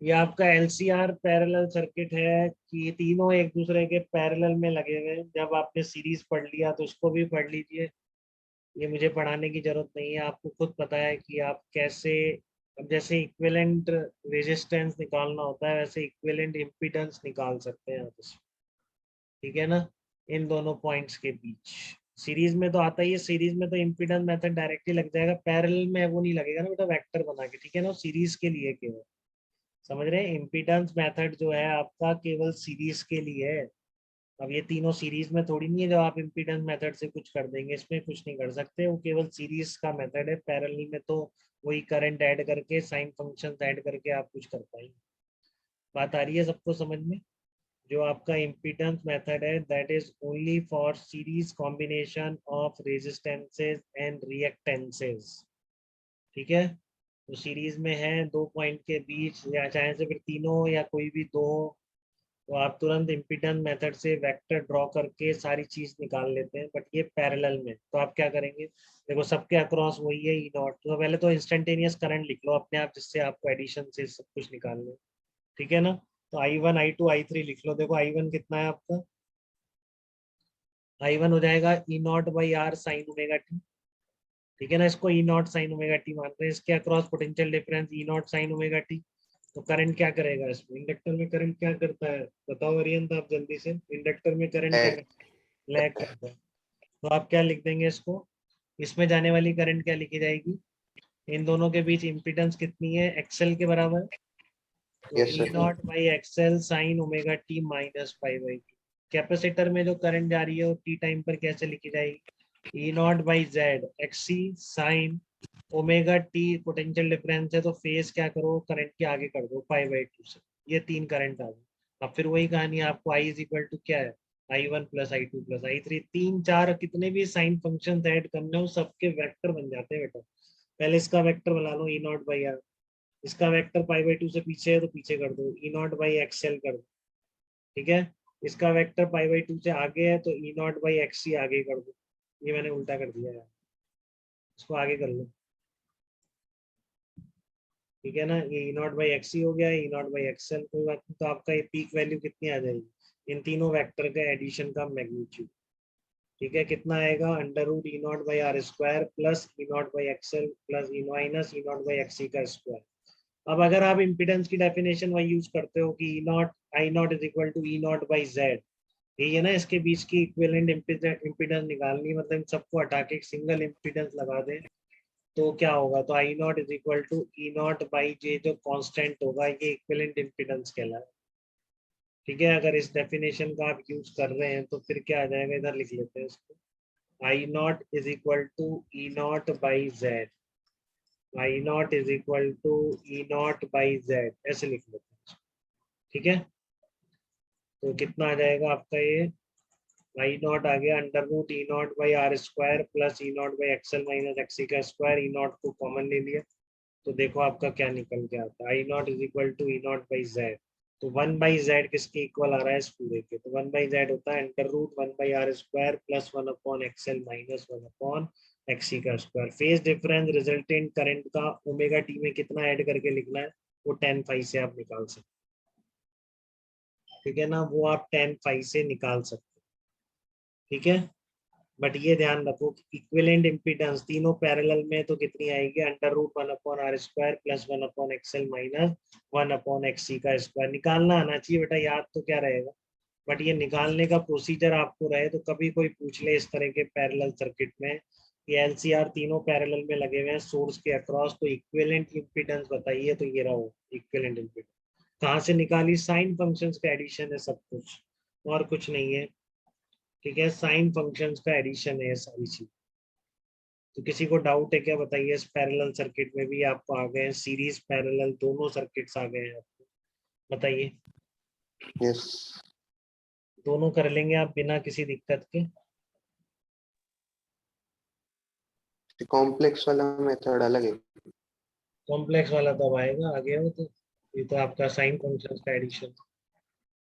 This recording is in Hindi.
ये आपका एलसीआर पैरेलल सर्किट है कि ये तीनों एक दूसरे के पैरेलल में लगे हुए हैं। जब आपने सीरीज पढ़ लिया तो उसको भी पढ़ लीजिए, ये मुझे पढ़ाने की जरूरत नहीं है, आपको खुद पता है कि आप कैसे। अब जैसे इक्विवेलेंट रेजिस्टेंस निकालना होता है वैसे इक्विवेलेंट इम्पीडेंस निकाल सकते हैं आप इसमें, ठीक है ना, इन दोनों पॉइंट्स के बीच। सीरीज में तो आता ही है, सीरीज में तो इम्पीडेंस मेथड डायरेक्टली लग जाएगा, पैरेलल में वो नहीं लगेगा ना बेटा, वेक्टर बना के, ठीक है ना, सीरीज के लिए केवल, समझ रहे हैं, इम्पीडेंस मेथड जो है आपका केवल सीरीज के लिए है। अब ये तीनों सीरीज में थोड़ी नहीं है, जो आप इम्पीडेंस मेथड से कुछ कर देंगे, इसमें कुछ नहीं कर सकते, वो केवल सीरीज का मेथड है। पैरेलल में तो वही करंट ऐड करके, साइन फंक्शन ऐड करके आप कुछ कर पाएंगे। बात आ रही है सबको समझ में? जो आपका इम्पीडेंस मेथड है that is only for series combination of resistances and reactances, ठीक है। तो सीरीज में है दो पॉइंट के बीच, या चाहे से फिर तीनों या कोई भी दो, तो आप तुरंत इम्पीडेंस मेथड से वेक्टर ड्रॉ करके सारी चीज निकाल लेते हैं। बट ये पैरेलल में तो आप क्या करेंगे, देखो सबके अक्रॉस वही है ई नॉट, तो पहले तो इंस्टेंटेनियस करंट लिख लो अपने आप, जिससे आपको एडिशन से सब कुछ निकालना है, ठीक है ना। तो I1 I2 I3 लिख लो। देखो I1 कितना है आपका, I1 हो जाएगा e naught by r sine omega t, ठीक है ना, इसको e naught sine omega t मान रहे हैं। इसके across potential difference e naught sine omega t. तो करंट क्या करेगा इसमें, इंडक्टर में करंट क्या करता है बताओ अरियंत आप जल्दी से, इंडक्टर में करंट क्या करता है, लैग करता है। तो आप क्या लिख देंगे इसको, इसमें जाने वाली करंट क्या लिखी जाएगी, इन दोनों के बीच इंपीडेंस कितनी है, एक्सएल के बराबर, तो yes E sir. Not by XL sign omega T minus pi by T. Capacitor में जो करंट जा रही है वो टी टाइम पर कैसे लिखी जाएगी, e naught by z x c sine omega t, potential difference है तो फेज क्या करो, करंट के आगे कर दो पाई बाई टू से, ये तीन करंट आ गए। अब फिर वही कहानी, आपको आई इज इक्वल टू क्या है, I1 plus I2 plus I3, तीन चार कितने भी साइन फंक्शन ऐड करने हो सबके वेक्टर बन जाते हैं बेटा। पहले इसका वेक्टर बना लो ई नॉट बाई आर, इसका वेक्टर पाई बाई टू से पीछे है तो पीछे कर दो, ई नॉट बाई एक्सएल कर दो, ठीक है। इसका वेक्टर पाई बाई टू से आगे है तो ई नॉट बाई एक्स सी आगे कर दो, ये मैंने उल्टा कर दिया है, इसको आगे कर लो, ठीक है ना। ये ई नॉट बाई एक्स सी हो गया, ई नॉट बाई एक्सएल, कोई बात नहीं। तो आपका ये पीक वैल्यू कितनी आ जाएगी, इन तीनों वेक्टर का एडिशन का मैग्नीट्यूड, ठीक है, कितना आएगा, under root E naught by are square plus E naught by xl plus e minus e naught by x c का स्क्वायर। अब अगर आप इम्पीडेंस की डेफिनेशन वही यूज करते हो कि e naught i naught is equal to e naught by z, यही है ना, इसके बीच की इक्विवेलेंट इम्पीडेंस निकालनी, मतलब इन सबको हटा के एक सिंगल इम्पीडेंस लगा दें तो क्या होगा, तो i naught is equal to e naught by j, जो कांस्टेंट होगा ये इक्विवेलेंट इम्पीडेंस कहलाए, ठीक है। अगर इस डेफिनेशन का आप यूज कर रहे हैं तो फिर क्या आ जाएगा, इधर लिख लेते हैं इसको, i naught is equal to e naught by z, i naught is equal to e naught by z, ऐसे लिख लेते हैं, ठीक है। तो कितना आ जाएगा आपका ये, आई नॉट आ गया under root E naught by are square plus E naught by XL minus XC का स्क्वायर, ई नॉट को कॉमन ले लिया तो देखो आपका क्या निकल के आता है, i naught is equal to e naught by z. तो वन बाई जेड किसके इक्वल आ रहा है इस पूरे के, तो वन बाई जेड होता है under root one by are square plus one upon XL minus one upon XC का square. Phase difference resultant current का ओमेगा टी में कितना ऐड करके लिखना है, वो टेन फाइव से आप निकाल सकते, ठीक है ना, वो आप टेन फाइव से निकाल सकते, ठीक है। बट ये ध्यान रखो कि इक्विवेलेंट इम्पीडेंस तीनों पैरेलल में तो कितनी आएगी, under root one upon R square plus one upon XL minus one upon XC का स्क्वायर। निकालना आना चाहिए बेटा, याद तो क्या रहेगा, बट ये निकालने का प्रोसीजर आपको रहे तो कभी कोई पूछ ले इस तरह के पैरेलल सर्किट में, ये एलसीआर तीनों पैरेलल में लगे हुए हैं सोर्स के अक्रॉस, तो इक्विवेलेंट इम्पीडेंस बताइए, तो ये रहा इक्विवेलेंट इम्पीडेंस। कहाँ से निकाली, साइन फंक्शंस का एडिशन है सब कुछ, और कुछ नहीं है, ठीक है, साइन फंक्शंस का एडिशन है सारी चीज। तो किसी को डाउट है क्या बताइए, इस पैरेलल सर्किट में भी आपको आ गए हैं, सीरीज पैरेलल दोनों सर्किट्स आ गए हैं आपको, बताइए। यस। दोनों कर लेंगे आप बिना किसी दिक्कत के, कॉम्प्लेक्स वाला मेथड अलग है। कॉम्प्लेक्स वाला तब आएगा आगे, हो तो ये तो आपका साइन फंक्शंस का एडिशन,